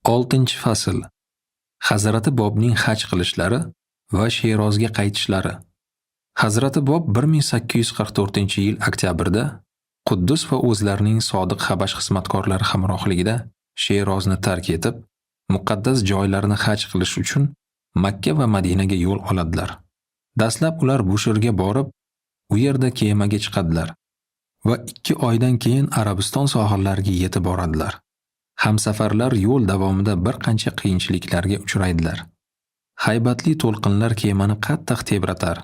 Oltinchi fasl. Hazrati Bobning haj qilishlari va Sherozga qaytishlari. Hazrati Bob 1844-yil oktyabrda Quddus va o'zlarining sodiq Habash xizmatkorlari hamrohligida Sherozni tark etib, muqaddas joylarni haj qilish uchun Makka va Madinaga yo'l oladilar. Dastlab ular Bushirga borib, u yerda kemaga chiqadilar va 2 oydan keyin Arabiston sohillariga yetib boradilar. Hamsafarlar yo'l davomida bir qancha qiyinchiliklarga uchraydilar. Haybatli to'lqinlar kemani qattiq tebratar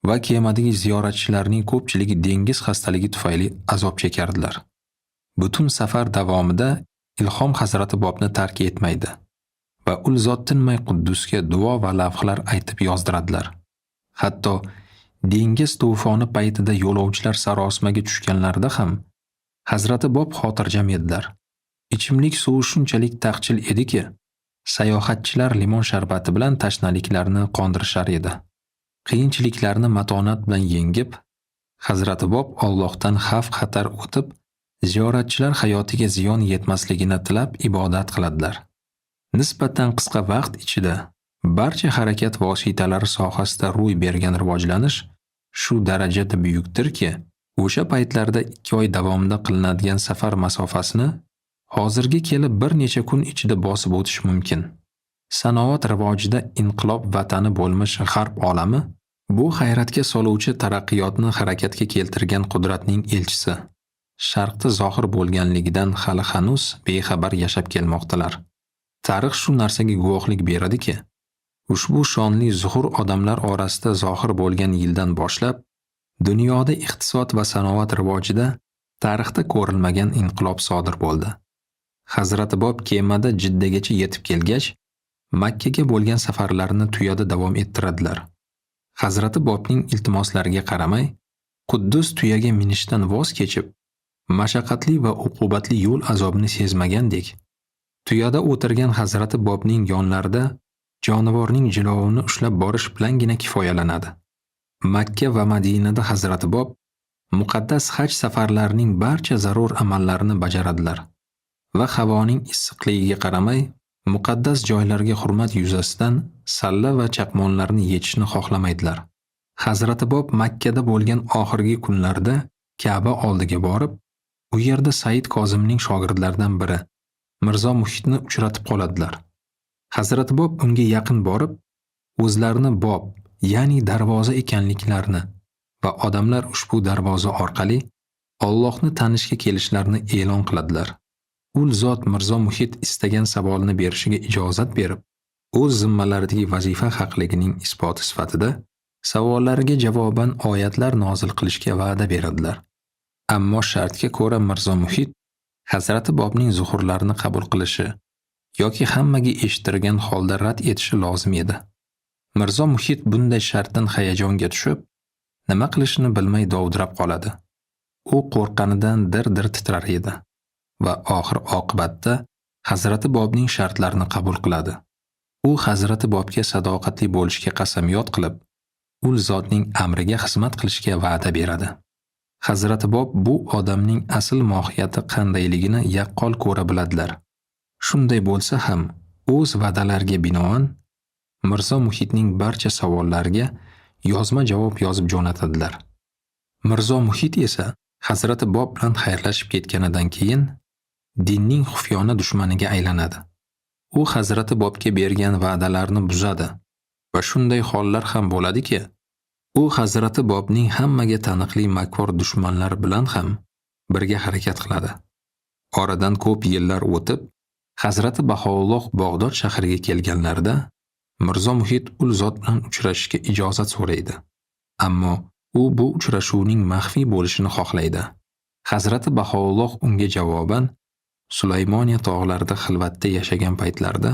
va kemadagi ziyoratchilarning ko'pchiligi dengiz xastaligi tufayli azob chekardilar. Butun safar davomida ilhom Hazrati Bobni tark etmaydi va ul zot tinmay Quddusga duo va lavhlar aytib yozdiradilar. Hatto dengiz to'foni paytida yo'lovchilar sarosimaga tushganlarida ham Hazrati Bob xotirjam edilar. Ichimlik suvi shunchalik taqchil ediki, sayohatchilar limon sharbati bilan tashnaliklarni qondirishar edi. Qiyinchiliklarni matonat bilan yengib, Hazrati Bob Allohdan xavf-xatar o'tib, ziyoratchilar hayotiga ziyon yetmasligini tilab ibodat qiladilar. Nisbatan qisqa vaqt ichida barcha harakat vositalari sohasida ro'y bergan rivojlanish shu darajada buyukdirki, o'sha paytlarda 2 oy davomida qilinadigan safar masofasini hozirga kelib bir necha kun ichida bosib o'tish mumkin. Sanoat rivojida inqilob vatani bo'lmish g'arb olami bu hayratga soluvchi taraqqiyotni harakatga keltirgan qudratning elchisi. Sharqda zohir bo'lganligidan hali hanuz bexabar yashab kelmoqdalar. Tarix shu narsaga guvohlik beradiki, ushbu shonli zuhur odamlar orasida zohir bo'lgan yildan boshlab dunyoda iqtisod va sanoat rivojida tarixda ko'rilmagan inqilob sodir bo'ldi. Hazrati Bob kemada Jiddagacha yetib kelgach, Makkaga bo'lgan safarlarini tuyada davom ettiradilar. Hazrati Bobning iltimoslariga qaramay, Quddus tuyaga minishdan voz kechib, mashaqqatli va uqubatli yo'l azobini sezmagandek, tuyada o'tirgan Hazrati Bobning yonlarida jonivorning jilovini ushlab borish bilangina kifoyalanadi. Makka va Madinada Hazrati Bob muqaddas haj safarlarining barcha zarur amallarini bajaradilar va havoning issiqligiga qaramay, muqaddas joylarga hurmat yuzasidan salla va chaqmonlarni yechishni xohlamaydilar. Hazrati Bob Makkada bo'lgan oxirgi kunlarda Ka'ba oldiga borib, u yerda Said Kozimning shogirdlaridan biri Mirzo Muhitni uchratib qoladilar. Hazrati Bob unga yaqin borib, o'zlarini Bob, ya'ni darvoza ekanliklarini va odamlar ushbu darvoza orqali Allohni tanishga kelishlarini e'lon qiladilar. Ul zot Mirzo Muhit istagan savolni berishiga ijozat berib, o'z zimmalaridagi vazifa haqligining isboti sifatida savollariga javoban oyatlar nozil qilishga va'da beradilar. Ammo shartga ko'ra Mirzo Muhit Hazrati Bobning zuhurlarini qabul qilishi yoki hammaga eshittirgan holda rad etishi lozim edi. Mirzo Muhit bunday shartdan hayajonga tushib, nima qilishini bilmay dovdirab qoladi. U qo'rqqanidan dir-dir titrar edi va oxir oqibatda Hazrati Bobning shartlarini qabul qiladi. U Hazrati Bobga sadoqatli bo'lishga qasamyod qilib, ul zotning amriga xizmat qilishga va'da beradi. Hazrati Bob bu odamning asl mohiyati qandayligini yaqqol ko'ra biladilar. Shunday bo'lsa ham, o'z va'dalariga binoan Mirzo Muhitning barcha savollariga yozma javob yozib jo'natadilar. Mirzo Muhit esa Hazrati Bob bilan xayrlashib ketganidan keyin dinning xufiyona dushmaniga aylanadi. U Hazrati Bobga bergan va'dalarni buzadi va shunday hollar ham bo'ladiki, u Hazrati Bobning hammaga taniqli makkor dushmanlar bilan ham birga harakat qiladi. Oradan ko'p yillar o'tib, Hazrati Bahoulloh Bag'dod shahriga kelganlarida Mirzo Muhit ul zot bilan uchrashishga ijozat so'raydi. Ammo u bu uchrashuvning maxfiy bo'lishini xohlaydi. Hazrati Bahoulloh unga javoban Sulaymoniya tog'larida xilvatda yashagan paytlarda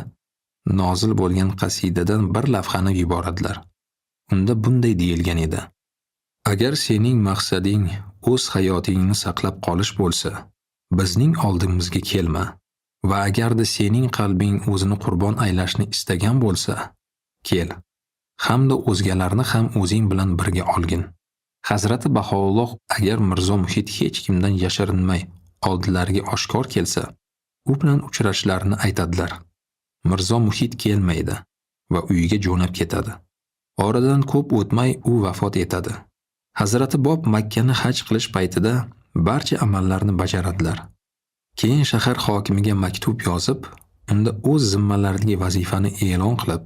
nozil bo'lgan qasidadan bir lavhani yuboradilar. Unda bunday deyilgan edi: Agar sening maqsading o'z hayotingni saqlab qolish bo'lsa, bizning oldimizga kelma va agarda sening qalbing o'zini qurbon aylashni istagan bo'lsa, kel. Hamda o'zgalarni ham o'zing bilan birga olgin. Hazrati Bahoulloh agar Mirzo Muhit hech kimdan yashirinmay oldilariga oshkor kelsa, u bilan uchrashlarini aytadilar. Mirzo Muhit kelmaydi va uyiga jo'nab ketadi. Oradan ko'p o'tmay u vafot etadi. Hazrati Bob Makkani haj qilish paytida barcha amallarni bajaradilar. Keyin shahar hokimiga maktub yozib, unda o'z zimmalaridagi vazifani e'lon qilib,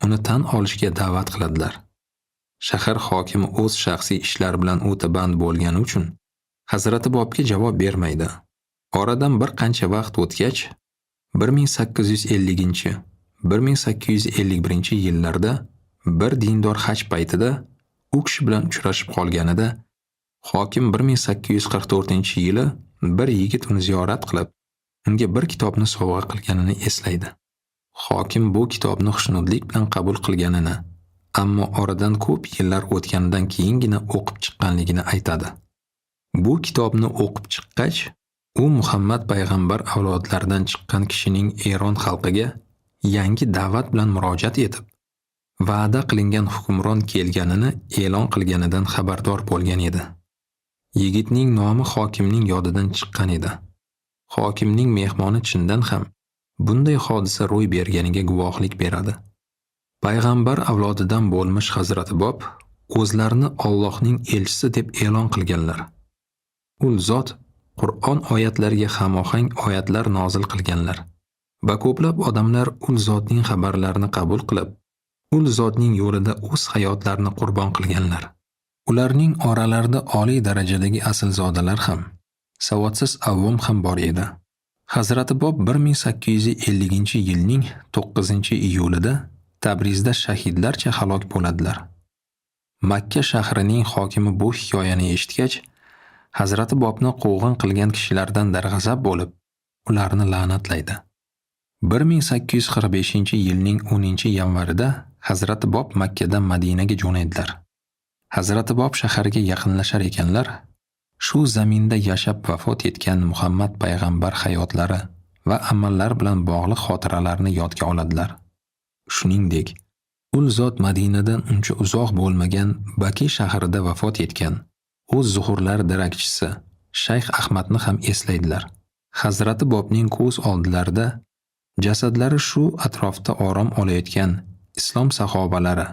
uni tan olishga da'vat qiladilar. Shahar hokimi o'z shaxsiy ishlar bilan o'ta band bo'lgani uchun Hazrati Bobga javob bermaydi. Oradan bir qancha vaqt o'tgach, 1850-1851 yillarda bir dindor haj paytida u kishi bilan uchrashib qolganida, hokim 1844-yili bir yigit uni ziyorat qilib, unga bir kitobni sovg'a qilganini eslaydi. Hokim bu kitobni xushnudlik bilan qabul qilganini, ammo oradan ko'p yillar o'tganidan keyingina o'qib chiqqanligini aytadi. Bu kitobni o'qib chiqqach, u Muhammad payg'ambar avlodlaridan chiqqan kishining Eron xalqiga yangi da'vat bilan murojaat etib, va'da qilingan hukmron kelganini e'lon qilganidan xabardor bo'lgan edi. Yigitning nomi hokimning yodidan chiqqan edi. Hokimning mehmoni chindan ham bunday hodisa ro'y berganiga guvohlik beradi. Payg'ambar avlodidan bo'lmish Hazrati Bob o'zlarini Allohning elchisi deb e'lon qilganlar. Ul zot Qur'on oyatlariga hamohang oyatlar nozil qilganlar va ko'plab odamlar ul zotning xabarlarini qabul qilib, ul zotning yo'lida o'z hayotlarini qurbon qilganlar. Ularning oralarida oliy darajadagi aslzodalar ham, savodsiz avvom ham bor edi. Hazrati Bob 1850-yilning 9-iyulida Tabrizda shahidlarcha halok bo'ladilar. Makka shahrining hokimi bu hikoyani eshitgach, Hazrati Bobni quvg'in qilgan kishilardan darg'azab bo'lib, ularni la'natlaydi. 1845-yilning 10-yanvarida Hazrati Bob Makkadan Madinaga jo'naydilar. Hazrati Bob shahariga yaqinlashar ekanlar, shu zaminda yashab vafot etgan Muhammad payg'ambar hayotlari va amallar bilan bog'liq xotiralarni yodga oladilar. Shuningdek, ul zot Madinadan uncha uzoq bo'lmagan Baki shahrida vafot etgan o'z zuhurlar darakchisi Shayx Ahmadni ham eslaydilar. Hazrati Bobning ko'z oldilarida jasadlari shu atrofda orom olayotgan islom sahobalari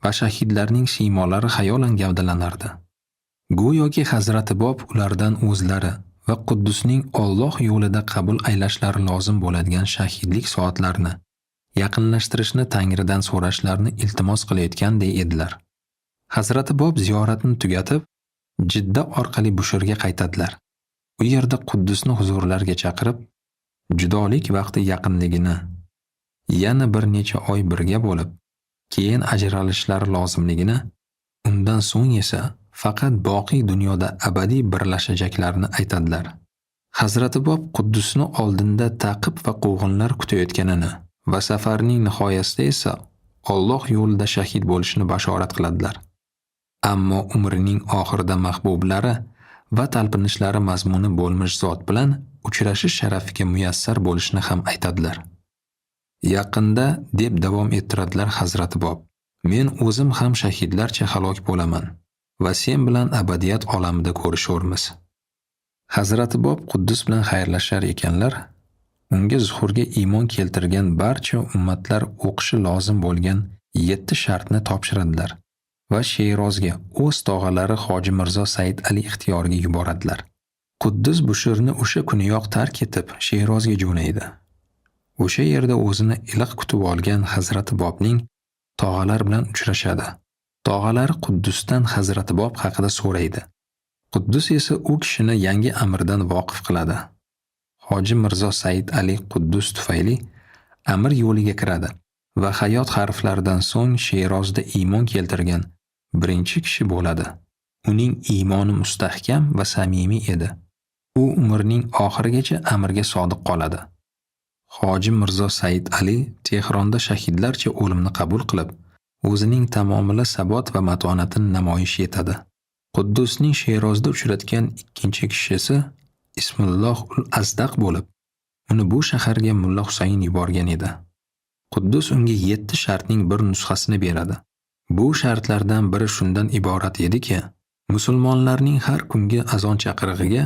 va shahidlarning siymolari xayolan gavdalanardi. Go'yoki Hazrati Bob ulardan o'zlari va Quddusning Alloh yo'lida qabul aylashlari lozim bo'ladigan shahidlik soatlarini yaqinlashtirishni Tangridan so'rashlarini iltimos qilayotganday edilar. Hazrati Bob ziyoratni tugatib, Jidda orqali Bushirga qaytadilar. U yerda Quddusni huzurlarga chaqirib, judolik vaqti yaqinligini, yana bir necha oy birga bo'lib, keyin ajralishlari lozimligini, undan so'ng esa faqat boqiy dunyoda abadiy birlashajaklarini aytadilar. Hazrati Bob Quddusni oldinda ta'qib va quvg'inlar kutayotganini va safarning nihoyasida esa Alloh yo'lida shahid bo'lishini bashorat qiladilar. Ammo umrining oxirida mahbublari va talpinishlari mazmuni bo'lmish zot bilan uchrashish sharafiga muyassar bo'lishni ham aytadilar. Yaqinda deb davom ettiradilar Hazrati Bob, men o'zim ham shahidlarcha halok bo'laman va sen bilan abadiyat olamida ko'rishamiz. Hazrati Bob Quddus bilan xayrlashar ekanlar, unga zuhurga iymon keltirgan barcha ummatlar o'qishi lozim bo'lgan 7 shartni topshiradilar va Sheyrozga o'z tog'alari Hoji Mirzo Said Ali ixtiyoriga yuboradilar. Quddus Bushirni o'sha kuniyoq tark etib Sheyrozga jo'naydi. O'sha yerda o'zini iliq kutib olgan Hazrati Bobning tog'alar bilan uchrashadi. Tog'alari Quddusdan Hazrati Bob haqida so'raydi. Quddus esa u kishini yangi amirdan voqif qiladi. Hoji Mirzo Said Ali Quddus tufayli amir yo'liga kiradi va hayot harflaridan so'ng Sheyrozda iymon keltirgan birinchi kishi bo'ladi. Uning iymoni mustahkam va samimiy edi. U umrining oxirigacha amirga sodiq qoladi. Hoji Mirzo Said Ali Tehronda shahidlarcha o'limni qabul qilib, o'zining tamomila sabot va matonatini namoyish etadi. Quddusning Sheyrozda uchratgan ikkinchi kishisi Ismulloh ul Azdaq bo'lib, uni bu shaharga Mulla Husayn yuborgan edi. Quddus unga 7 shartning bir nusxasini beradi. Bu shartlardan biri shundan iborat ediki, musulmonlarning har kungi azon chaqirig'iga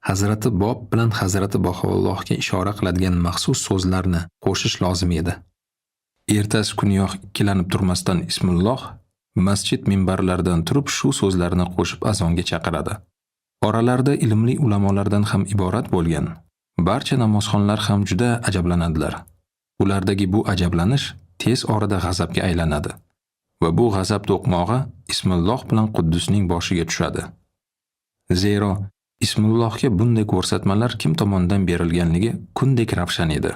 Hazrati Bob bilan Hazrati Bahoullohga ishora qiladigan maxsus so'zlarni qo'shish lozim edi. Ertasi kuniyoq ikkilanib turmasdan Ismulloh masjid minbarlaridan turib shu so'zlarni qo'shib azonga chaqiradi. Oralarida ilmli ulamolardan ham iborat bo'lgan barcha namozxonlar ham juda ajablanadilar. Ulardagi bu ajablanish tez orada g'azabga aylanadi va bu g'azab to'qmog'i Ismulloh bilan Quddusning boshiga tushadi. Zero Ismullohga bunday ko'rsatmalar kim tomonidan berilganligi kundek ravshan edi.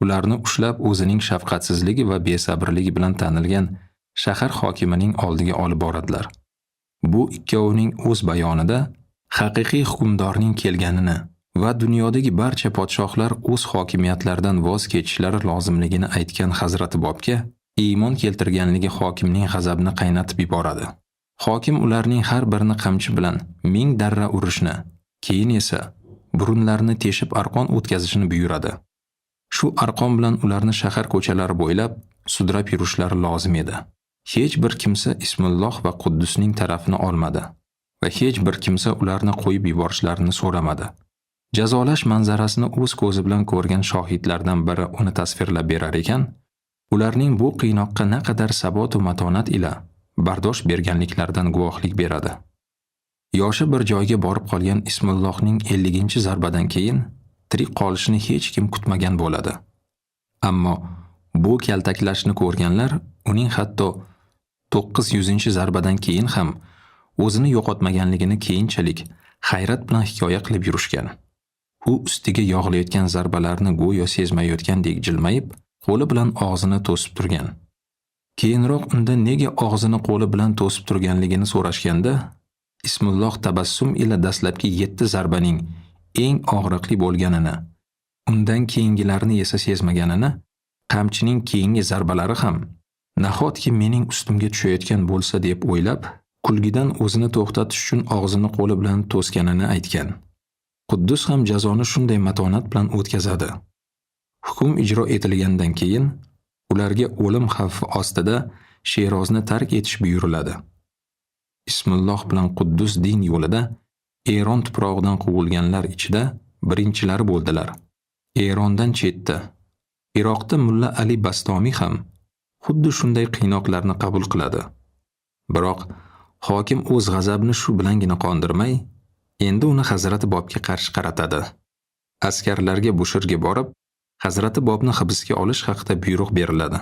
Ularni ushlab o'zining shafqatsizligi va besabrligi bilan tanilgan shahar hokimining oldiga olib boradilar. Bu ikkovining o'z bayonida haqiqiy hukmdorning kelganini va dunyodagi barcha podshohlar o'z hokimiyatlaridan voz kechishlari lozimligini aytgan Hazrati Bobga iymon keltirganligi hokimning g'azabini qaynatib yuboradi. Hokim ularning har birini qamchi bilan 1000 darra urishni, keyin esa burunlarini teshib arqon o'tkazishni buyuradi. Shu arqon bilan ularni shahar ko'chalari bo'ylab sudrab yurishlari lozim edi. Hech bir kimsa Ismulloh va Quddusning tarafini olmadi va hech bir kimsa ularni qo'yib yuborishlarini so'ramadi. Jazolash manzarasini o'z ko'zi bilan ko'rgan shohidlardan biri uni tasvirlab berar ekan, ularning bu qiynoqqa naqadar sabot va matonat ila bardosh berganliklaridan guvohlik beradi. Yoshi bir joyga borib qolgan Ismullohning 50-zarbadan keyin tirik qolishini hech kim kutmagan bo'ladi. Ammo bu kaltaklashni ko'rganlar uning hatto 900-zarbadan keyin ham o'zini yo'qotmaganligini keyinchalik hayrat bilan hikoya qilib yurishgan. U ustiga yog'ilayotgan zarbalarni go'yo sezmayotgandek jilmayib, qo'li bilan og'zini to'sib turgan. Keyinroq undan nega og'zini qo'li bilan to'sib turganligini so'rashganda, Ismulloh tabassum ila dastlabki 7 zarbaning eng og'riqli bo'lganini, undan keyingilarini esa sezmaganini, qamchining keyingi zarbalari ham nahotki mening ustimga tushayotgan bo'lsa deb o'ylab, kulgidan o'zini to'xtatish uchun og'zini qo'li bilan to'sganini aytgan. Quddus ham jazoni shunday matonat bilan o'tkazadi. Hukm ijro etilgandan keyin ularga o'lim xavfi ostida Sherozni tark etish buyuriladi. Ismulloh bilan Quddus din yo'lida Eron tuprog'idan quvilganlar ichida birinchilari bo'ldilar. Erondan chetda Iroqda Mulla Ali Bastomiy ham xuddi shunday qiynoqlarni qabul qiladi. Biroq hokim o'z g'azabini shu bilangina qondirmay, endi uni Hazrati Bobga qarshi qaratadi. Askarlarga Bushirga borib, Hazrati Bobni hibsga olish haqida buyruq beriladi.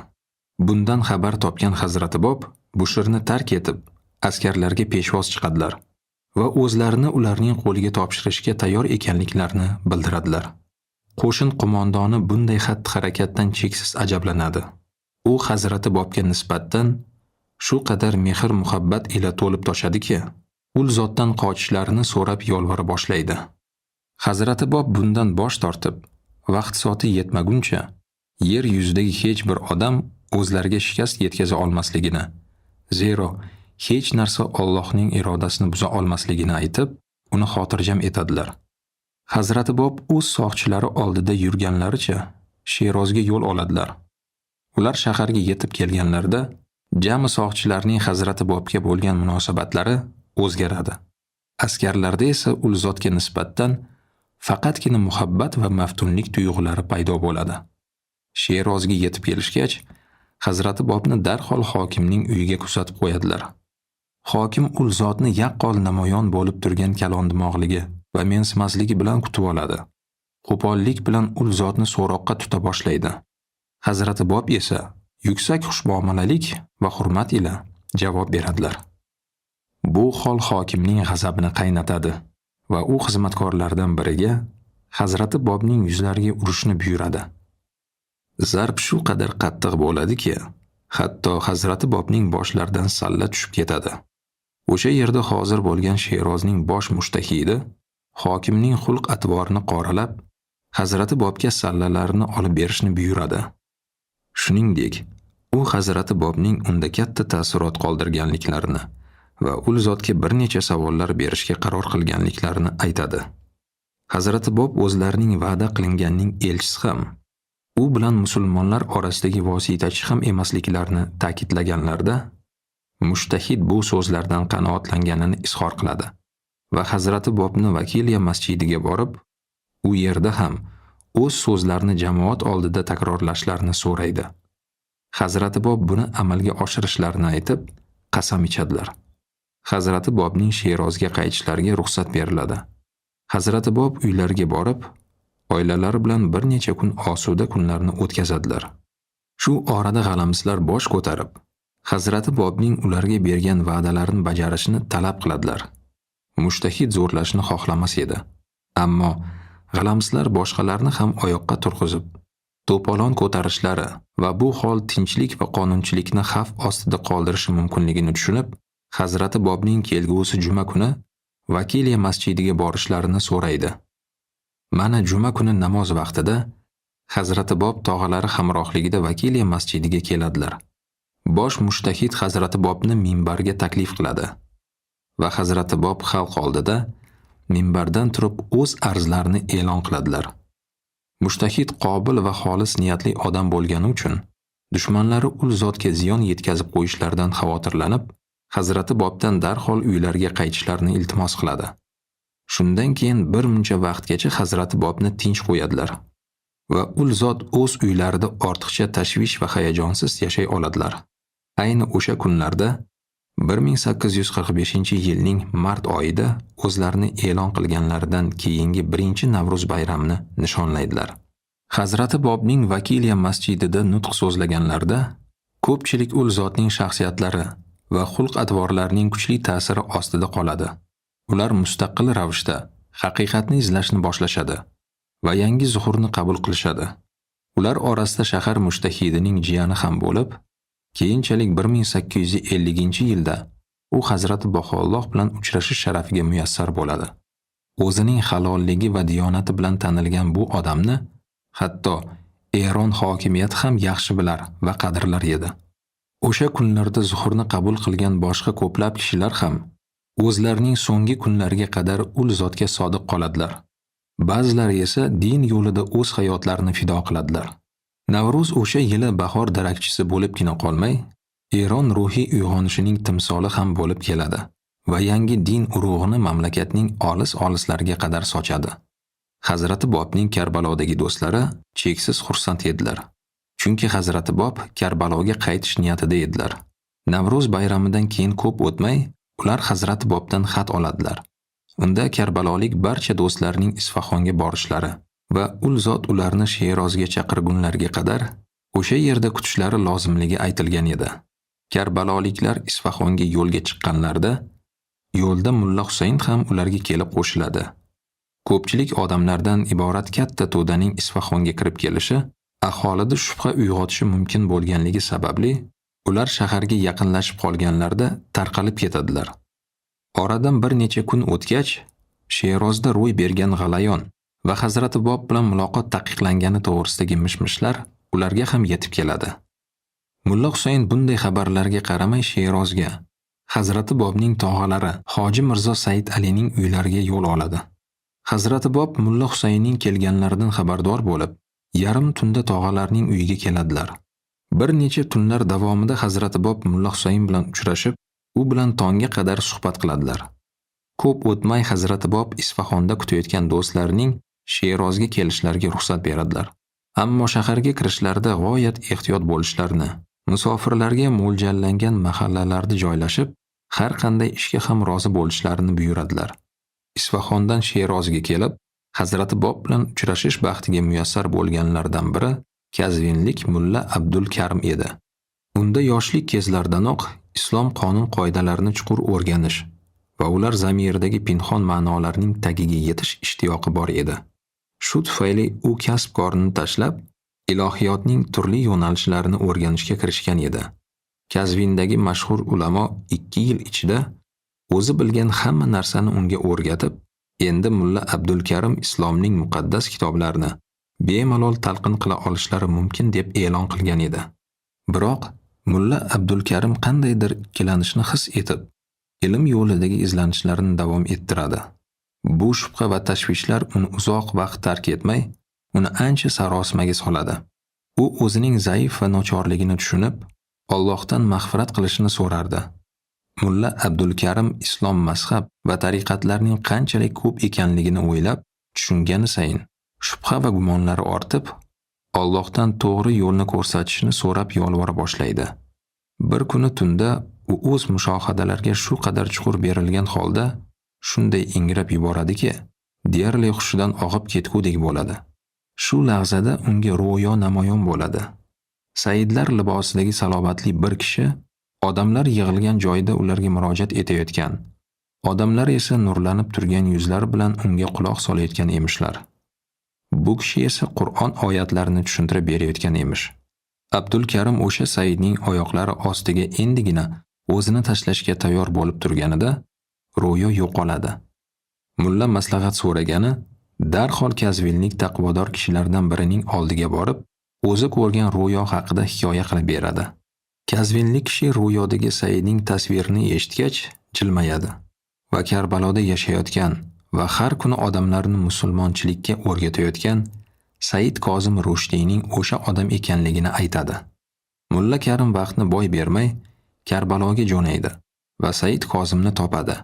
Bundan xabar topgan Hazrati Bob Bushirni tark etib, askarlarga peshvoz chiqadilar va o'zlarini ularning qo'liga topshirishga tayyor ekanliklarini bildiradilar. Qo'shin qo'mondoni bunday xatti-harakatdan cheksiz ajablanadi. U Hazrati Bobga nisbatan shu qadar mehr-muhabbat ila to'lib toshadiki, ul zotdan qochishlarini so'rab yolvora boshlaydi. Hazrati Bob bundan bosh tortib, vaqt soati yetmaguncha yer yuzidagi hech bir odam o'zlariga shikast yetkaza olmasligini, zero hech narsa Allohning irodasini buza olmasligini aytib, uni xotirjam etadilar. Hazrati Bob o'z soqchilari oldida yurganlaricha Sherozga yo'l oladilar. Ular shaharga yetib kelganlarida jami soqchilarning Hazrati Bobga bo'lgan munosabatlari o'zgaradi. Askarlarda esa ul zotga nisbatan faqatgina muhabbat va maftunlik tuyg'ulari paydo bo'ladi. Sherozga yetib kelishgach, Hazrati Bobni darhol hokimning uyiga kuzatib qo'yadilar. Hokim ul zotni yaqqol namoyon bo'lib turgan kalondimoqligi va mensimasligi bilan kutib oladi. Qo'pollik bilan ul zotni so'roqqa tuta boshlaydi. Hazrati Bob esa yuksak xushmuomalalik va hurmat ila javob beradilar. Bu hol hokimning g'azabini qaynatadi va u xizmatkorlardan biriga Hazrati Bobning yuzlariga urishni buyuradi. Zarb shu qadar qattiq bo'ladiki, hatto Hazrati Bobning boshlaridan salla tushib ketadi. O'sha yerda hozir bo'lgan Sherozning bosh mushtahidi hokimning xulq-atvorini qoralab, Hazrati Bobga sallalarni olib berishni buyuradi. Shuningdek, u Hazrati Bobning unda katta ta'sirot qoldirganliklarini va ul zotga bir necha savollar berishga qaror qilganliklarini aytadi. Hazrati Bob o'zlarining va'da qilinganning elchisi ham, u bilan musulmonlar orasidagi vositachi ham emasliklarini ta'kidlaganlarda, mushtahid bu so'zlardan qanoatlanganini izhor qiladi va Hazrati Bobni Vakiliya masjidiga borib, u yerda ham o'z so'zlarini jamoat oldida takrorlashlarini so'raydi. Hazrati Bob buni amalga oshirishlarini aytib, qasam ichadilar. Hazrati Bobning Sherozga qaytishlariga ruxsat beriladi. Hazrati Bob uylariga borib, oilalari bilan bir necha kun osuda kunlarni o'tkazadilar. Shu orada g'alamislar bosh ko'tarib, Hazrati Bobning ularga bergan va'dalarini bajarishini talab qiladilar. Mushtahid zo'rlashni xohlamas edi. Ammo g'alamislar boshqalarni ham oyoqqa turg'izib, to'polon ko'tarishlari va bu hol tinchlik va qonunchilikni xavf ostida qoldirishi mumkinligini tushunib, Hazrati Bobning kelgusi juma kuni Vakiliya masjidiga borishlarini so'raydi. Mana juma kuni namoz vaqtida Hazrati Bob tog'alari hamrohligida Vakiliya masjidiga keladilar. Bosh mushtahid Hazrati Bobni minbarga taklif qiladi va Hazrati Bob xalq oldida minbardan turib o'z arzlarini e'lon qiladilar. Mushtahid qobil va xolis niyatli odam bo'lgani uchun dushmanlari ul zotga ziyon yetkazib qo'yishlaridan xavotirlanib, Hazrati Bobdan darhol uylariga qaytishlarini iltimos qiladi. Shundan keyin bir muncha vaqtgacha Hazrati Bobni tinch qo'yadilar va ul zot o'z uylarida ortiqcha tashvish va hayajonsiz yashay oladilar. Ayni o'sha kunlarda 1845-yilning mart oyida o'zlarini e'lon qilganlaridan keyingi 1-Navruz bayramini nishonlaydilar. Hazrati Bobning Vakiliya masjidida nutq so'zlaganlarida ko'pchilik ul zotning shaxsiyatlari va xulq-atvorlarining kuchli ta'siri ostida qoladi. Ular mustaqil ravishda haqiqatni izlashni boshlashadi va yangi zuhurni qabul qilishadi. Ular orasida shahar mushtahidining jiyani ham bo'lib, keyinchalik 1850-yilda u Hazrati Baho'lloh bilan uchrashish sharafiga muyassar bo'ladi. O'zining halolligi va diyonati bilan tanilgan bu odamni hatto Eron hokimiyati ham yaxshi bilar va qadrlar edi. O'sha kunlarda zuhurni qabul qilgan boshqa ko'plab kishilar ham o'zlarining so'nggi kunlariga qadar ul zotga sodiq qoladilar. Ba'zilari esa din yo'lida o'z hayotlarini fido qiladilar. Navruz o'sha yili bahor darakchisi bo'libgina qolmay, Eron ruhiy uyg'onishining timsoli ham bo'lib keladi va yangi din urug'ini mamlakatning olis-olislariga qadar sochadi. Hazrati Bobning Karbalodagi do'stlari cheksiz xursand edilar. Chunki Hazrati Bob Karbaloga qaytish niyatida edilar. Navruz bayramidan keyin ko'p o'tmay, ular Hazrati Bobdan xat oladilar. Unda Karbalolik barcha do'stlarining Isfahonga borishlari va ul zot ularni Sherozga chaqirgunlarga qadar o'sha yerda kutishlari lozimligi aytilgan edi. Karbaloliklar Isfahonga yo'lga chiqqanlarida yo'lda Mulla Husayn ham ularga kelib qo'shiladi. Ko'pchilik odamlardan iborat katta to'daning Isfahonga kirib kelishi aholida shubha uyg'otishi mumkin bo'lganligi sababli ular shaharga yaqinlashib qolganlarida tarqalib ketadilar. Oradan bir necha kun o'tgach, Sherozda ro'y bergan g'alayon va Hazrati Bob bilan muloqot taqiqlangani to'g'risidagi mishmishlar ularga ham yetib keladi. Mulla Husayn bunday xabarlarga qaramay Sherozga, Hazrati Bobning tog'alari Hoji Mirzo Said Alining uylariga yo'l oladi. Hazrati Bob Mulla Husaynning kelganlaridan xabardor bo'lib, yarim tunda tog'alarning uyiga keladilar. Bir necha tunlar davomida Hazrati Bob Mulla Husayn bilan uchrashib, u bilan tongga qadar suhbat qiladilar. Ko'p o'tmay Hazrati Bob Isfahonda kutayotgan do'stlarining Sherozga kelishlariga ruxsat beradilar. Ammo shaharga kirishlarida g'oyat ehtiyot bo'lishlarini, musofirlarga mo'ljallangan mahallalarda joylashib, har qanday ishga ham rozi bo'lishlarini buyuradilar. Isfahondan Sherozga kelib, Hazrati Bob bilan uchrashish baxtiga muyassar bo'lganlardan biri Kazvinlik Mulla Abdul Karim edi. Unda yoshlik kezlaridanoq islom qonun qoidalarini chuqur o'rganish va ular zamiridagi pinhon ma'nolarning tagiga yetish ishtiyoqi bor edi. Shu tufayli u kasb korini tashlab, ilohiyotning turli yo'nalishlarini o'rganishga kirishgan edi. Kazvindagi mashhur ulamo 2 yil ichida o'zi bilgan hamma narsani unga o'rgatib, endi Mulla Abdul Karim islomning muqaddas kitoblarini bemalol talqin qila olishlari mumkin deb e'lon qilgan edi. Biroq Mulla Abdul Karim qandaydir ikkilanishni his etib, ilm yo'lidagi izlanishlarini davom ettiradi. Bu shubha va tashvishlar uni uzoq vaqt tark etmay, uni ancha sarosimaga soladi. U o'zining zaif va nochorligini tushunib, Allohdan mag'firat qilishini so'rardi. Mulla Abdul Karim islom mazhab va tariqatlarning qanchalik ko'p ekanligini o'ylab, tushungani sayin shubha va gumonlari ortib, Allohdan to'g'ri yo'lni ko'rsatishni so'rab yolvora boshlaydi. Bir kuni tunda u o'z mushohadalarga shu qadar chuqur berilgan holda shunday ingrab yuboradiki, deyarli hushidan og'ib ketgudek bo'ladi. Shu lahzada unga ro'yo namoyon bo'ladi. Saidlar libosidagi salobatli bir kishi odamlar yig'ilgan joyda ularga murojaat etayotgan, odamlar esa nurlanib turgan yuzlari bilan unga quloq solayotgan emishlar. Bu kishi esa Qur'on oyatlarini tushuntirib berayotgan emish. Abdul Karim o'sha Saidning oyoqlari ostiga endigina o'zini tashlashga tayyor bo'lib turganida ro'yo yo'qoladi. Mulla maslahat so'ragani, darhol Kazvinlik taqvodor kishilardan birining oldiga borib, o'zi ko'rgan ro'yo haqida hikoya qilib beradi. Kazvinlik kishi ro'yodagi Saidning tasvirini eshitgach jilmayadi va Karbaloda yashayotgan va har kuni odamlarni musulmonchilikka o'rgatayotgan Said Kozim Rushdiyning o'sha odam ekanligini aytadi. Mulla Karim vaqtni boy bermay Karbaloga jo'naydi va Said Kozimni topadi.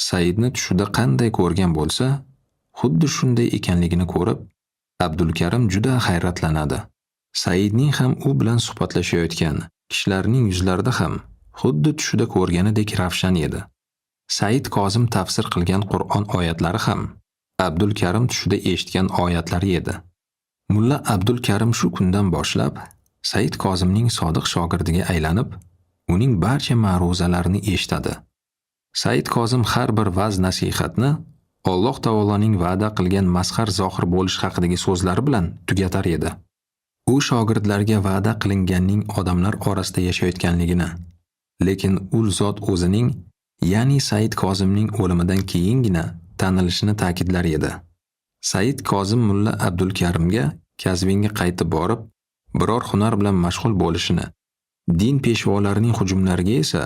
Saidni tushida qanday ko'rgan bo'lsa, xuddi shunday ekanligini ko'rib, Abdul Karim juda hayratlanadi. Saidning ham u bilan suhbatlashayotgan kishilarning yuzlarida ham xuddi tushida ko'rganidek ravshan edi. Said Kozim tafsir qilgan Qur'on oyatlari ham Abdul Karim tushida eshitgan oyatlari edi. Mulla Abdul Karim shu kundan boshlab Said Kozimning sodiq shogirdiga aylanib, uning barcha ma'ruzalarini eshitadi. Said Kozim har bir va'z nasihatni Alloh taoloning va'da qilgan mazhar zohir bo'lish haqidagi so'zlari bilan tugatar edi. U shogirdlarga va'da qilinganning odamlar orasida yashayotganligini, lekin u zot o'zining, ya'ni Said Kozimning o'limidan keyingina tanilishini ta'kidlar edi. Said Kozim mulla Abdul Karimga Kazvinga qaytib borib, biror hunar bilan mashg'ul bo'lishini, din peshvolarining hujumlariga esa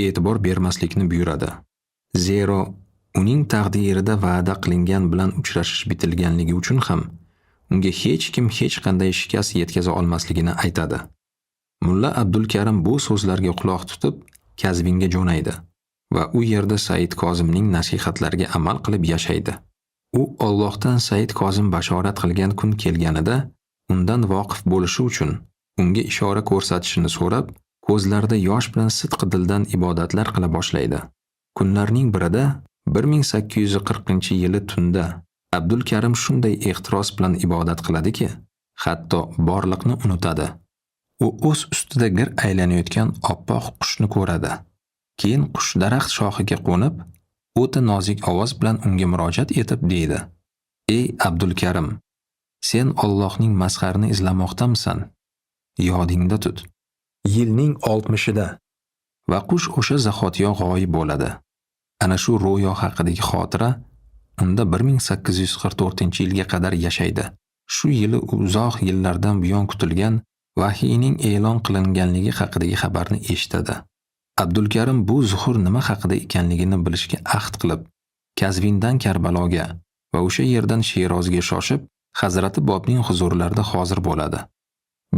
e'tibor bermaslikni buyuradi. Zero uning taqdirida va'da qilingan bilan uchrashish bitilganligi uchun ham unga hech kim hech qanday shikast yetkaza olmasligini aytadi. Mulla Abdul Karim bu so'zlarga quloq tutib Kazvinga jo'naydi va u yerda Said Kozimning nasihatlariga amal qilib yashaydi. U Allohdan Said Kozim bashorat qilgan kun kelganida undan voqif bo'lishi uchun unga ishora ko'rsatishini so'rab, ko'zlarida yosh bilan sidq dildan ibodatlar qila boshlaydi. Kunlarning birida 1840-yili tunda Abdul Karim shunday ehtiros bilan ibodat qiladiki, hatto borliqni unutadi. U o'z ustida gir aylanayotgan oppoq qushni ko'radi. Keyin qush daraxt shoxiga qo'nib, o'ta nozik ovoz bilan unga murojaat etib deydi: "Ey Abdul Karim, sen Allohning mazharini izlamoqdamisan? Yodingda tut. Yilning 60-ida" va qush o'sha zahotiyoq g'oyib bo'ladi. Ana shu ro'yo haqidagi xotira unda 1844-yilga qadar yashaydi. Shu yili uzoq yillardan buyon kutilgan vahiyning e'lon qilinganligi haqidagi xabarni eshitadi. Abdul Karim bu zuhur nima haqida ekanligini bilishga ahd qilib, Kazvindan Karbaloga va o'sha yerdan Sherozga shoshib, Hazrati Bobning huzurlarida hozir bo'ladi.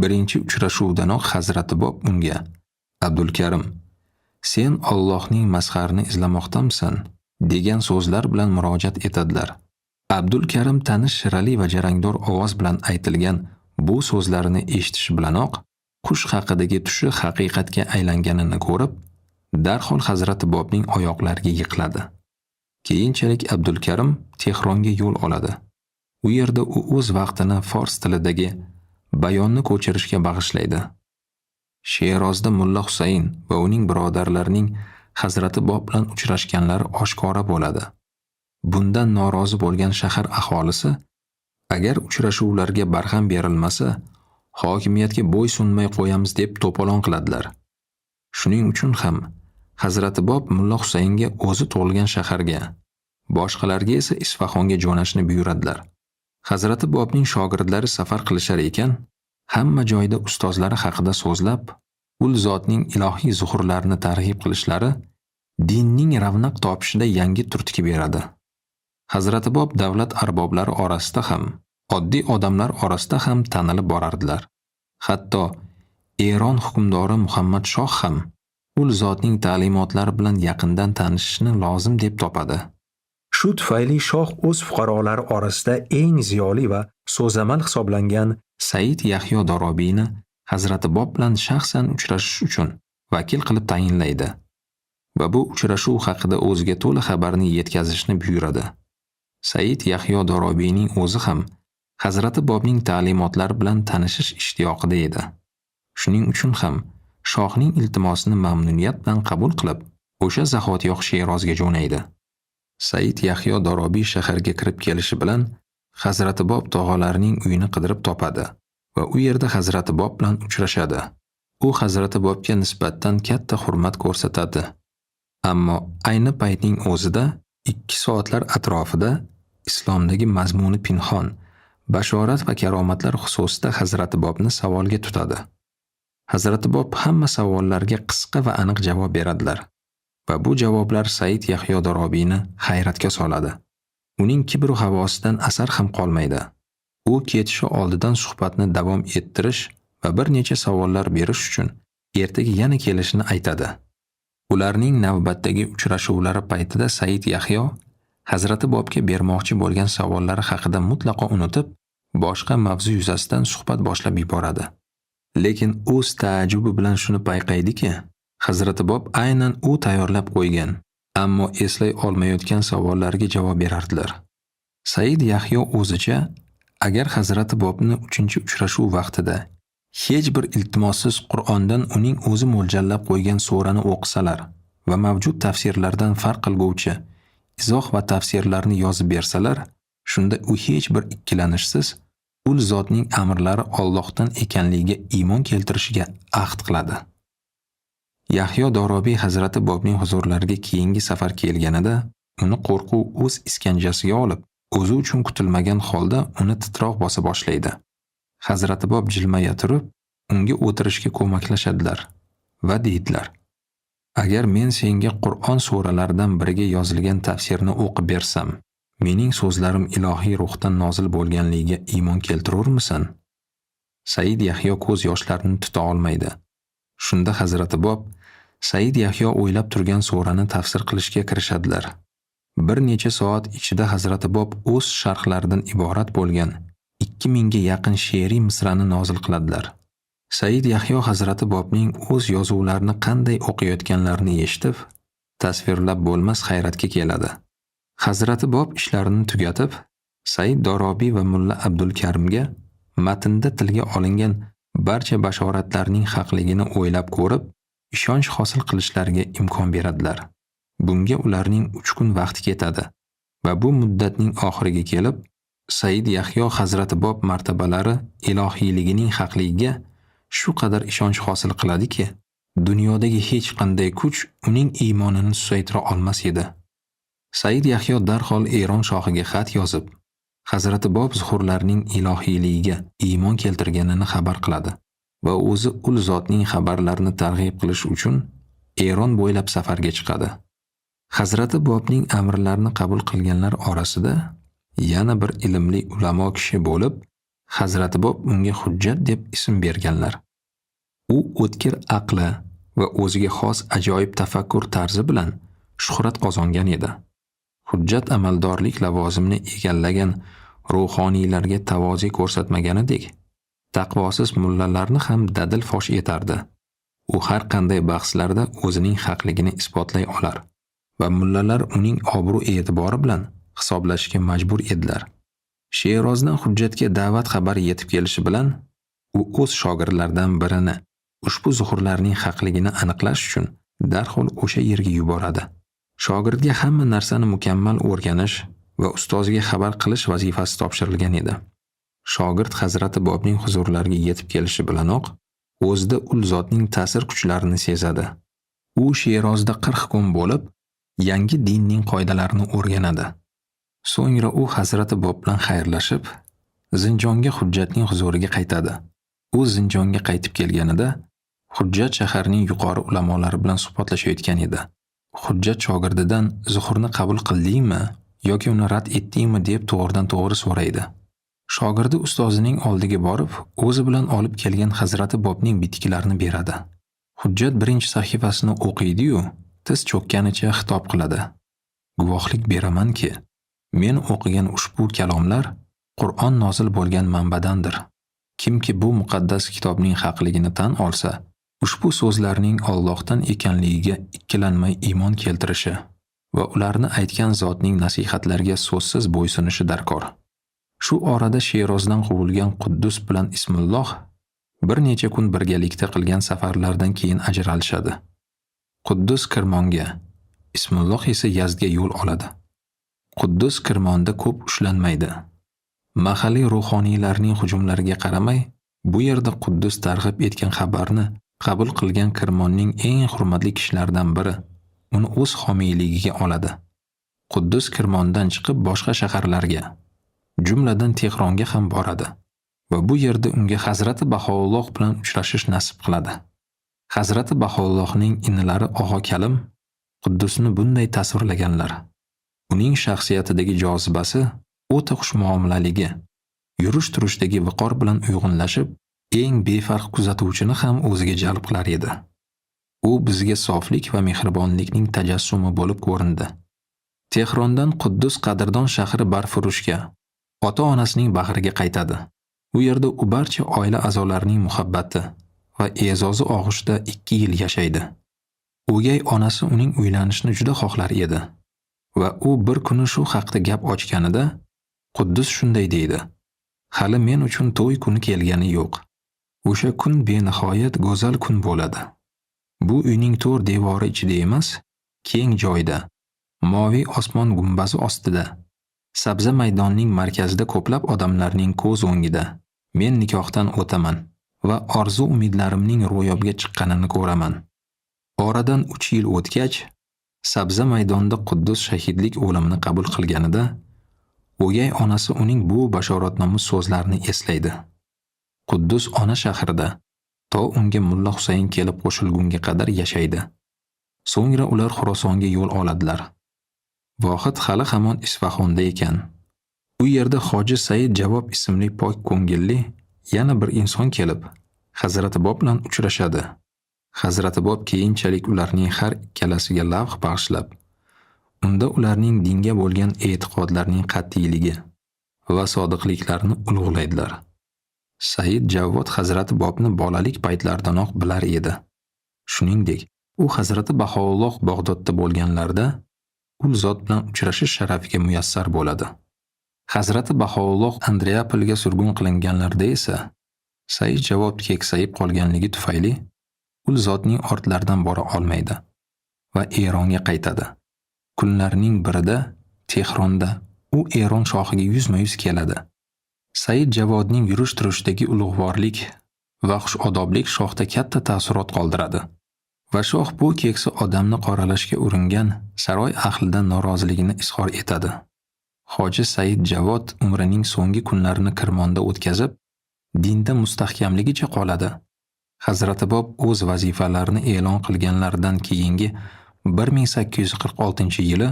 Birinchi uchrashuvdanoq Hazrati Bob unga: "Abdul Karim, sen Allohning mazharini izlamoqdamisan?" degan so'zlar bilan murojaat etadilar. Abdul Karim tanish shirali va jarangdor ovoz bilan aytilgan bu so'zlarni eshitish bilanoq qush haqidagi tushi haqiqatga aylanganini ko'rib, darhol Hazrati Bobning oyoqlariga yiqiladi. Keyinchalik Abdul Karim Tehronga yo'l oladi. U yerda u o'z vaqtini fors tilidagi bayonni ko'chirishga bag'ishlaydi. Sherozda Mulla Husayn va uning birodarlarining Hazrati Bob bilan uchrashganlari oshkora bo'ladi. Bundan norozi bo'lgan shahar aholisi agar uchrashuvlarga barham berilmasa, hokimiyatga bo'ysunmay qo'yamiz deb to'polon qiladilar. Shuning uchun ham Hazrati Bob Mulla Husaynga o'zi tug'ilgan shaharga, boshqalarga esa Isfahonga jo'nashni buyuradilar. Hazrati Bobning shogirdlari safar qilishar ekan, hamma joyda ustozlari haqida so'zlab, ul zotning ilohiy zuhurlarini targ'ib qilishlari dinning ravnaq topishida yangi turtki beradi. Hazrati Bob davlat arboblari orasida ham, oddiy odamlar orasida ham tanilib borardilar. Hatto Eron hukmdori Muhammad Shoh ham ul zotning ta'limotlari bilan yaqindan tanishishni lozim deb topadi. Shu tufayli shoh o'z fuqarolari orasida eng ziyoli va so'zamal hisoblangan Said Yahyo Dorobiyni Hazrati Bob bilan shaxsan uchrashish uchun vakil qilib tayinlaydi va bu uchrashuv haqida o'ziga to'la xabarni yetkazishni buyuradi. Said Yahyo Dorobiyning o'zi ham Hazrati Bobning ta'limotlari bilan tanishish ishtiyoqida edi. Shuning uchun ham shohning iltimosini mamnuniyat bilan qabul qilib, o'sha zahotiyoq Sherozga jo'naydi. Said Yahyo Dorobiy shaharga kirib kelishi bilan Hazrati Bob tog'alarining uyini qidirib topadi va u yerda Hazrati Bob bilan uchrashadi. U Hazrati Bobga nisbatan katta hurmat ko'rsatadi. Ammo ayni paytning o'zida 2 soatlar atrofida islomdagi mazmuni pinhon, bashorat va karomatlar xususida Hazrati Bobni savolga tutadi. Hazrati Bob hamma savollarga qisqa va aniq javob beradilar. Va bu javoblar Said Yahyo Dorobiyni hayratga soladi. Uning kibr va havosidan asar ham qolmaydi. U ketishi oldidan suhbatni davom ettirish va bir necha savollar berish uchun ertaga yana kelishini aytadi. Ularning navbatdagi uchrashuvlari paytida Said Yahyo Hazrati Bobga bermoqchi bo'lgan savollari haqida mutlaqo unutib, boshqa mavzu yuzasidan suhbat boshlab yuboradi. Lekin o'z taajjubi bilan shuni payqaydiki, Hazrati Bob aynan u tayyorlab qo'ygan, ammo eslay olmayotgan savollarga javob berardilar. Said Yahyo o'zicha, agar Hazrati Bobni 3-uchrashuv vaqtida hech bir iltimossiz Qur'ondan uning o'zi mo'ljallab qo'ygan surani o'qisalar va mavjud tafsirlardan farq qilguvchi izoh va tafsirlarni yozib bersalar, shunda u hech bir ikkilanishsiz ul zotning amrlari Allohdan ekanligiga iymon keltirishiga ahd qiladi. Yahyo Dorobiy Hazrati Bobning huzurlariga keyingi safar kelganida uni qo'rquv o'z iskanjasiga olib, o'zi uchun kutilmagan holda uni titroq bosa boshlaydi. Hazrati Bob jilmaya turib, unga o'tirishga ko'maklashadilar va deydilar: "Agar men senga Qur'on suralaridan biriga yozilgan tafsirni o'qib bersam, mening so'zlarim ilohiy ruhdan nozil bo'lganligiga iymon keltirurmisan?" Said Yahyo ko'z yoshlarini tuta olmaydi. Shunda Hazrati Bob Said Yahyo o'ylab turgan surani tafsir qilishga kirishadilar. Bir necha soat ichida Hazrati Bob o'z sharhlaridan iborat bo'lgan 2000 ga yaqin she'riy misrani nozil qiladilar. Said Yahyo Hazrati Bobning o'z yozuvlarini qanday o'qiyotganlarini eshitib, tasvirlab bo'lmas hayratga keladi. Hazrati Bob ishlarini tugatib, Said Dorobiy va Mulla Abdul Karimga matnda tilga olingan barcha bashoratlarning haqligini o'ylab ko'rib, ishonch hosil qilishlariga imkon beradilar. Bunga ularning 3 kun vaqti ketadi va bu muddatning oxiriga kelib, Said Yahyo Hazrati Bob martabalari ilohiyligining haqligiga shu qadar ishonch hosil qiladiki, dunyodagi hech qanday kuch uning iymonini susaytira olmas edi. Said Yahyo darhol Eron shohiga xat yozib, Hazrati Bob zuhurlarining ilohiyligiga iymon keltirganini xabar qiladi va o'zi ul zotning xabarlarini targ'ib qilish uchun Eron bo'ylab safarga chiqadi. Hazrati Bobning amrlarini qabul qilganlar orasida yana bir ilmli ulamo kishi bo'lib, Hazrati Bob unga Hujjat deb ism berganlar. U o'tkir aqli va o'ziga xos ajoyib tafakkur tarzi bilan shuhrat qozongan edi. Hujjat amaldorlik lavozimini egallagan ruhoniylarga tavozi ko'rsatmaganidek, taqvosiz mullalarni ham dadil fosh etardi. U har qanday bahslarda o'zining haqligini isbotlay olar va mullalar uning obro' e'tibori bilan hisoblashga majbur edilar. Sherozdan Hujjatga da'vat xabari yetib kelishi bilan u o'z shogirdlaridan birini ushbu zuhurlarning haqligini aniqlash uchun darhol o'sha yerga yuboradi. Shogirdga hamma narsani mukammal o'rganish va ustoziga xabar qilish vazifasi topshirilgan edi. Shogird Hazrati Bobning huzurlariga yetib kelishi bilanoq o'zida ul zotning ta'sir kuchlarini sezadi. U Sherozda 40 kun bo'lib, yangi dinning qoidalarini o'rganadi. So'ngra u Hazrati Bob bilan xayrlashib, zinjonga Hujjatning huzuriga qaytadi. U zinjonga qaytib kelganida Hujjat shaharning yuqori ulamolari bilan suhbatlashayotgan edi. Hujjat shogirdidan zuhurni qabul qildingmi yoki uni rad etdingmi deb to'g'ridan-to'g'ri so'raydi. Shogirdi ustozining oldiga borib, o'zi bilan olib kelgan Hazrati Bobning bitiklarini beradi. Hujjat birinchi sahifasini o'qiydi-yu, tiz cho'kkanicha xitob qiladi. Guvohlik beramanki, Men o'qigan ushbu kalomlar Qur'on nozil bo'lgan manbadandir. Kimki bu muqaddas kitobning haqligini tan olsa, ushbu so'zlarning Allohdan ekanligiga ikkilanmay iymon keltirishi va ularni aytgan zotning nasihatlariga so'zsiz bo'ysunishi darkor. Shu orada Sherozdan quvilgan Quddus bilan Ismulloh bir necha kun birgalikda qilgan safarlardan keyin ajralishadi. Quddus Kirmonga, Ismulloh esa Yazdga yo'l oladi. Quddus Kirmonda ko'p ushlanmaydi. Mahalliy ruhoniylarning hujumlariga qaramay, bu yerda Quddus targ'ib etgan xabarni qabul qilgan Kirmonning eng hurmatli kishilaridan biri uni o'z homiyligiga oladi. Quddus Kirmondan chiqib boshqa shaharlarga, jumladan Tehronga ham boradi va bu yerda unga Hazrati Bahoulloh bilan uchrashish nasib qiladi. Hazrati Bahoullohning inilari Og'a Kalim Quddusni bunday tasvirlaganlar: uning shaxsiyatidagi jozibasi o'ta xushmuomalaligi, yurish-turishdagi viqor bilan uyg'unlashib, eng befarq kuzatuvchini ham o'ziga jalb qilar edi. U bizga soflik va mehribonlikning tajassumi bo'lib ko'rindi. Tehrondan Quddus qadrdon shahri Barfurushga, ota-onasining bag'riga qaytadi. U yerda u barcha oila a'zolarining muhabbati va e'zozi og'ushida 2 yil yashaydi. O'gay onasi uning uylanishni juda xohlar edi va u bir kuni shu haqda gap ochganida Quddus shunday deydi: "Hali men uchun to'y kuni kelgani yo'q. O'sha kun benihoyat go'zal kun bo'ladi. Bu uyning to'rt devori ichida emas, keng joyda, moviy osmon gumbazi ostida, sabza maydonning markazida ko'plab odamlarning ko'z o'ngida men nikohdan o'taman va orzu-umidlarimning ro'yobga chiqqanini ko'raman." Oradan 3 yil o'tgach, sabza maydonda Quddus shahidlik o'limini qabul qilganida, o'gay onasi uning bu bashoratnomuz so'zlarini eslaydi. Quddus ona shahrida to unga Mulla Husayn kelib qo'shilgunga qadar yashaydi. So'ngra ular Xorasonga yo'l oladilar. Vohid hali hamon Isfahonda ekan. U yerda Hoji Said Javob ismli pok ko'ngilli yana bir inson kelib Hazrati Bob bilan uchrashadi. Hazrati Bob keyinchalik ularning har ikkalasiga lavh bag'ishlab, unda ularning dinga bo'lgan e'tiqodlarining qat'iyligi va sodiqliklarini ulug'laydilar. Said Javod Hazrati Bobni bolalik paytlaridanoq bilar edi. Shuningdek, u Hazrati Bahoulloh Bag'dodda bo'lganlarida ul zot bilan uchrashish sharafiga muyassar bo'ladi. Hazrati Bahoulloh Andreapolga surgun qilinganlarida esa Said Javod keksayib qolganligi tufayli ul zotning ortlaridan bora olmaydi va Eronga qaytadi. Kunlarning birida Tehronda u Eron shohiga yuzma-yuz keladi. Said Javodning yurish-turishdagi ulug'vorlik va xushadoblik shohda katta ta'sirot qoldiradi va shoh bu keksa odamni qoralashga uringan saroy ahlidan noroziligini izhor etadi. Hoji Said Javod umrining so'nggi kunlarini Kirmonda o'tkazib, dinda mustahkamligicha qoladi. Hazrati Bob o'z vazifalarini e'lon qilganlaridan keyingi 1846-yili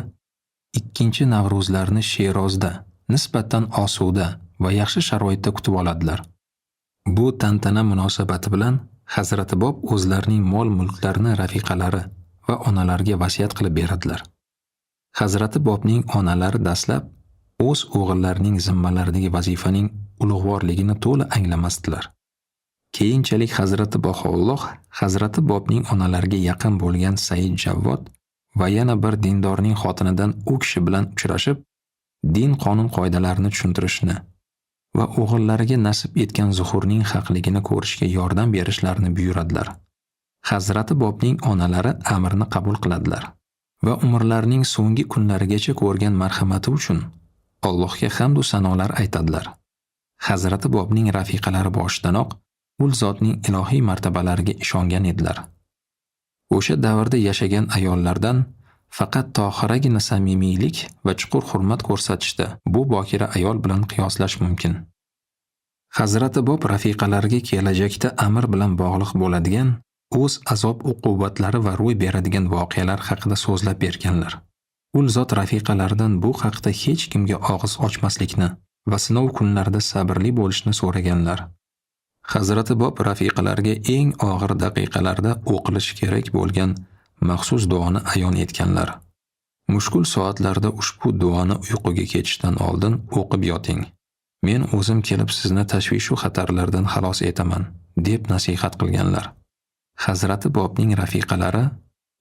2-Navruzlarni Sherozda nisbatan osuda va yaxshi sharoitda kutib oladilar. Bu tantana munosabati bilan Hazrati Bob o'zlarining mol-mulklarini rafiqalari va onalariga vasiyat qilib beradilar. Hazrati Bobning onalari dastlab o'z o'g'illarining zimmalaridagi vazifaning ulug'vorligini to'la anglamasdilar. Keyinchalik Hazrati Bahoulloh Hazrati Bobning onalariga yaqin bo'lgan Said Javod va yana bir dindorning xotinidan u kishi bilan uchrashib, din qonun qoidalarini tushuntirishni va o'g'illariga nasib etgan zuhurning haqligini ko'rishga yordam berishlarini buyuradilar. Hazrati Bobning onalari amrni qabul qiladilar va umrlarining so'nggi kunlarigacha ko'rgan marhamati uchun Allohga hamd va sanolar aytadilar. Hazrati Bobning rafiqalari boshidanoq ul zotning ilohiy martabalariga ishongan edilar. O'sha davrda yashagan ayollardan faqat Tohiragina samimiylik va chuqur hurmat ko'rsatishda bu bokira ayol bilan qiyoslash mumkin. Hazrati Bob rafiqalariga kelajakda amr bilan bog'liq bo'ladigan o'z azob-uqubatlari va ro'y beradigan voqealar haqida so'zlab berganlar. Ul zot rafiqalaridan bu haqda hech kimga og'iz ochmaslikni va sinov kunlarida sabrli bo'lishni so'raganlar. Hazrati Bob rafiqalariga eng og'ir daqiqalarda o'qilishi kerak bo'lgan maxsus duoni ayon etganlar. Mushkul soatlarda ushbu duoni uyquga ketishdan oldin o'qib yoting. Men o'zim kelib sizni tashvishu xatarlardan xalos etaman, deb nasihat qilganlar. Hazrati Bobning rafiqalari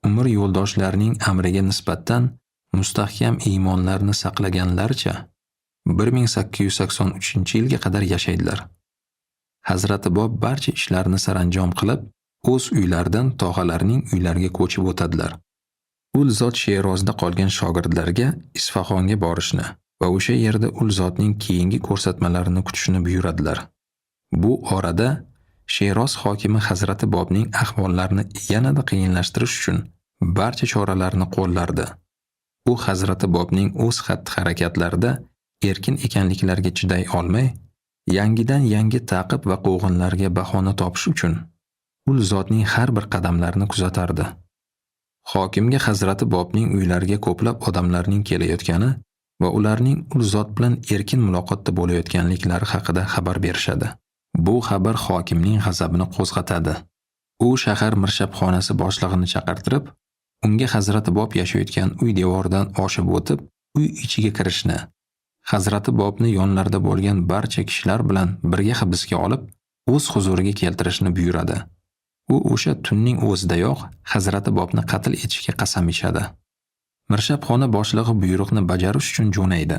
umr yo'ldoshlarining amriga nisbatan mustahkam iymonlarni saqlaganlarcha 1883-yilga qadar yashaydilar. Hazrati Bob barcha ishlarni saranjom qilib, o'z uylaridan tog'alarining uylariga ko'chib o'tadilar. Ul zot Sherozda qolgan shogirdlarga Isfahonga borishni va o'sha yerda ul zotning keyingi ko'rsatmalarini kutishni buyuradilar. Bu orada Sheroz hokimi Hazrati Bobning ahvollarini yanada qiyinlashtirish uchun barcha choralarni qo'llardi. U Hazrati Bobning o'z xatti-harakatlarida erkin ekanliklariga chiday olmay, yangidan yangi ta'qib va quvg'inlarga bahona topish uchun ul zotning har bir qadamlarini kuzatardi. Hokimga Hazrati Bobning uylariga ko'plab odamlarning kelayotgani va ularning ul zot bilan erkin muloqotda bo'layotganliklari haqida xabar berishadi. Bu xabar hokimning g'azabini qo'zg'atadi. U shahar mirshabxonasi boshlig'ini chaqirtirib, unga Hazrati Bob yashayotgan uy devoridan oshib o'tib, uy ichiga kirishni, Hazrati Bobni yonlarida bo'lgan barcha kishilar bilan birga hibsga olib, o'z huzuriga keltirishni buyuradi. U o'sha tunning o'zidayoq Hazrati Bobni qatl etishga qasam ichadi. Mirshabxona boshlig'i buyruqni bajarish uchun jo'naydi.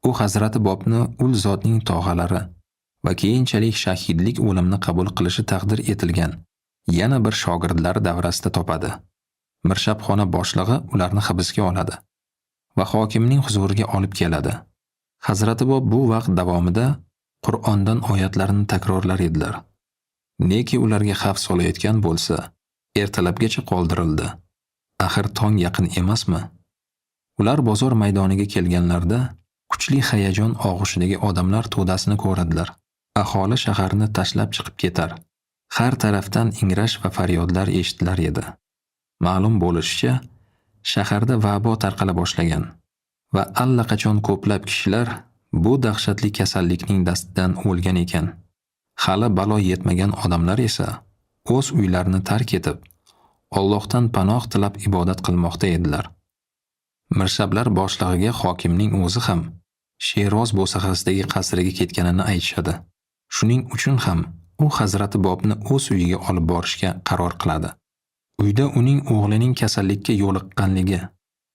U Hazrati Bobni ul zotning tog'alari va keyinchalik shahidlik o'limni qabul qilishi taqdir etilgan yana bir shogirdlari davrasida topadi. Mirshabxona boshlig'i ularni hibsga oladi va hokimning huzuriga olib keladi. Hazrati Bob bu vaqt davomida Qur'ondan oyatlarni takrorlar edilar. Neki ularga xavf solayotgan bo'lsa, ertalabgacha qoldirildi. Axir tong yaqin emasmi? Ular bozor maydoniga kelganlarida kuchli hayajon og'ushidagi odamlar to'dasini ko'radilar. Aholi shaharni tashlab chiqib ketar. Har tarafdan ingrash va faryodlar eshitilar edi. Ma'lum bo'lishicha, shaharda vabo tarqala boshlagan va allaqachon ko'plab kishilar bu dahshatli kasallikning dastidan o'lgan ekan. Hali balo yetmagan odamlar esa o'z uylarini tark etib, Allohdan panoh tilab ibodat qilmoqda edilar. Mirshablar boshlig'iga hokimning o'zi ham Sheroz bo'sag'asidagi qasriga ketganini aytishadi. Shuning uchun ham u Hazrati Bobni o'z uyiga olib borishga qaror qiladi. Uyda uning o'g'lining kasallikka yo'liqqanligi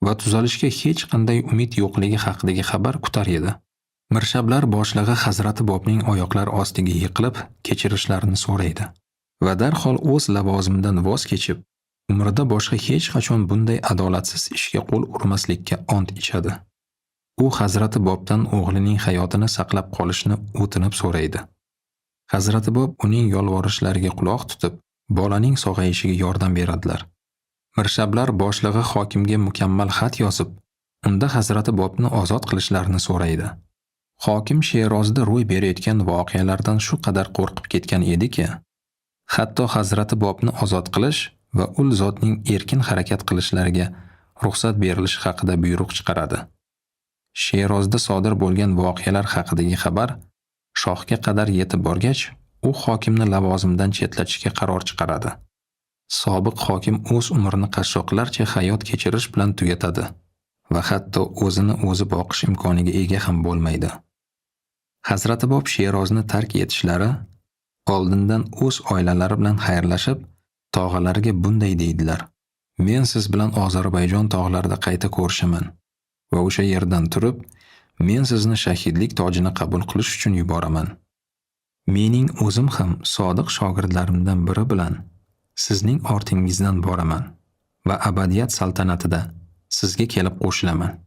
va tuzalishga hech qanday umid yo'qligi haqidagi xabar kutar edi. Mirshablar boshlig'i Hazrati Bobning oyoqlar ostiga yiqilib kechirishlarini so'raydi va darhol o'z lavozimidan voz kechib, umrida boshqa hech qachon bunday adolatsiz ishga qo'l urmaslikka ont ichadi. U Hazrati Bobdan o'g'lining hayotini saqlab qolishni o'tinib so'raydi. Hazrati Bob uning yolvorishlariga quloq tutib, bolaning sog'ayishiga yordam beradilar. Mirshablar boshlig'i hokimga mukammal xat yozib, unda Hazrati Bobni ozod qilishlarini so'raydi. Hokim Sherozda ro'y berayotgan voqealardan shu qadar qo'rqib ketgan ediki, hatto Hazrati Bobni ozod qilish va ul zotning erkin harakat qilishlariga ruxsat berilishi haqida buyruq chiqaradi. Sherozda sodir bo'lgan voqealar haqidagi xabar shohga qadar yetib borgach, u hokimni lavozimdan chetlatishga qaror chiqaradi. Sobiq hokim o'z umrini qashshoqlarcha hayot kechirish bilan tugatadi va hatto o'zini o'zi boqish imkoniga ega ham bo'lmaydi. Hazrati Bob Sherozni tark etishlari oldindan o'z oilalari bilan xayrlashib, tog'alariga bunday deydilar: "Men siz bilan Ozarbayjon tog'larida qayta ko'rishaman va o'sha yerdan turib, men sizni shahidlik tojini qabul qilish uchun yuboraman. Mening o'zim ham sodiq shogirdlarimdan biri bilan sizning ortingizdan boraman va abadiyat saltanatida sizga kelib qo'shilaman."